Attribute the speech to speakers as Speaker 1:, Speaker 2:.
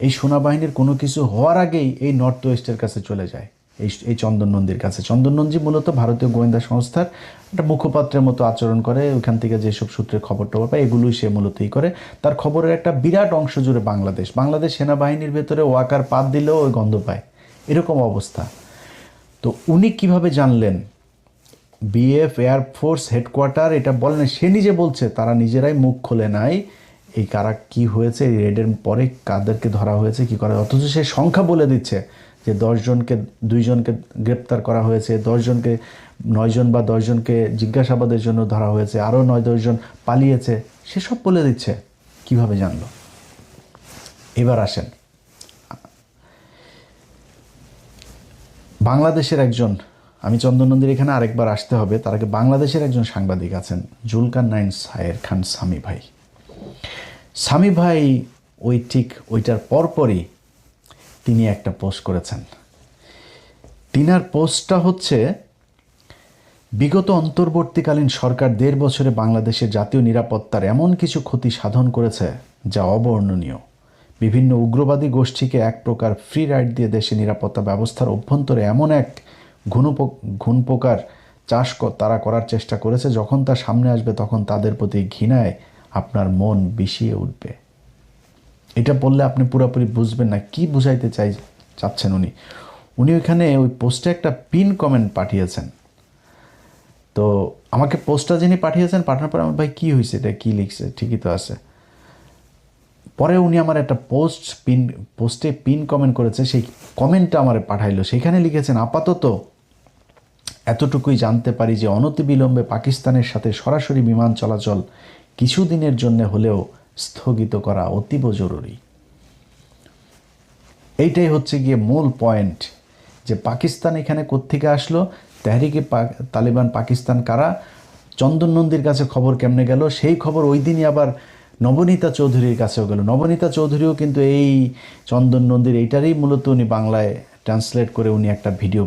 Speaker 1: এই সেনাবাহিনীর কোনো কিছু হওয়ার আগেই এই নর্থ ওয়েস্টের কাছে চলে যায়, এই চন্দন নন্দীর কাছে। চন্দন নন্দী মূলত ভারতীয় গোয়েন্দা সংস্থার একটা মুখপাত্রের মতো আচরণ করে, ওইখান থেকে যেসব সূত্রে খবর টবর পায় এগুলোই সে মূলতই করে। তার খবরের একটা বিরাট অংশ জুড়ে বাংলাদেশ সেনাবাহিনীর ভেতরে ওয়াকার পাত দিলেও ওই গন্ধ পায়, এরকম অবস্থা। তো উনি কিভাবে জানলেন? বিএফ এয়ারফোর্স হেডকোয়ার্টার এটা বলেন, সে নিজে বলছে তারা নিজেরাই মুখ খোলে নাই এই কারা কি হয়েছে, এই রেডের পরে কাদেরকে ধরা হয়েছে কি করা, অথচ সে সংখ্যা বলে দিচ্ছে যে 10 জনকে 2 জনকে গ্রেপ্তার করা হয়েছে, 10 জনকে 9 জন বা 10 জনকে জিজ্ঞাসাবাদের জন্য ধরা হয়েছে, আরও 9-10 জন পালিয়েছে, সেসব বলে দিচ্ছে। কিভাবে জানলো? এবার আসেন, বাংলাদেশের একজন, আমি চন্দন নন্দীর এখানে আরেকবার আসতে হবে, তার আগে বাংলাদেশের একজন সাংবাদিক আছেন জুলকারনাইন সায়ের খান সামি ভাই। সামি ভাই ঠিক ওইটার পরপরই তিনি একটা পোস্ট করেছেন। তিনার পোস্টটা হচ্ছে, বিগত অন্তর্বর্তীকালীন সরকার 1.5 বছরে বাংলাদেশের জাতীয় নিরাপত্তার এমন কিছু ক্ষতি সাধন করেছে যা অবর্ণনীয়। বিভিন্ন উগ্রবাদী গোষ্ঠীকে এক প্রকার ফ্রি রাইড দিয়ে দেশে নিরাপত্তা ব্যবস্থার অভ্যন্তরে এমন এক ঘুণপোকার চাষ তারা করার চেষ্টা করেছে, যখন তা সামনে আসবে তখন তাদের প্রতি ঘৃণায় আপনার মন বিষিয়ে উঠবে। এটা বললে আপনি পুরোপুরি বুঝবেন না কি বুঝাইতে চাচ্ছেন উনি। ওইখানে ওই পোস্টে একটা পিন কমেন্ট পাঠিয়েছেন। তো আমাকে পোস্টটা যিনি পাঠিয়েছেন, পাঠানোর পরে আমার ভাই কী হয়েছে, এটা কী লিখছে, ঠিকই তো আছে। পরে উনি আমার একটা পোস্টে পিন কমেন্ট করেছে, সেই কমেন্টটা আমার পাঠাইলো। সেখানে লিখেছেন, আপাতত এতটুকুই জানতে পারি যে অনতিবিলম্বে পাকিস্তানের সাথে সরাসরি বিমান চলাচল কিছুদিনের জন্য হলেও স্থগিত করা অতীব জরুরি। এইটাই হচ্ছে গিয়ে মূল পয়েন্ট, যে পাকিস্তান এখানে কোত্থেকে আসলো, তেহরিকে তালিবান পাকিস্তান কারা, চন্দন নন্দীর কাছে খবর কেমনে গেল, সেই খবর ওই দিনই আবার নবনীতা চৌধুরীর কাছেও গেল। নবনীতা চৌধুরীও কিন্তু এই চন্দন নন্দীর এইটারই মূলত উনি বাংলায় ট্রান্সলেট করে উনি একটা ভিডিও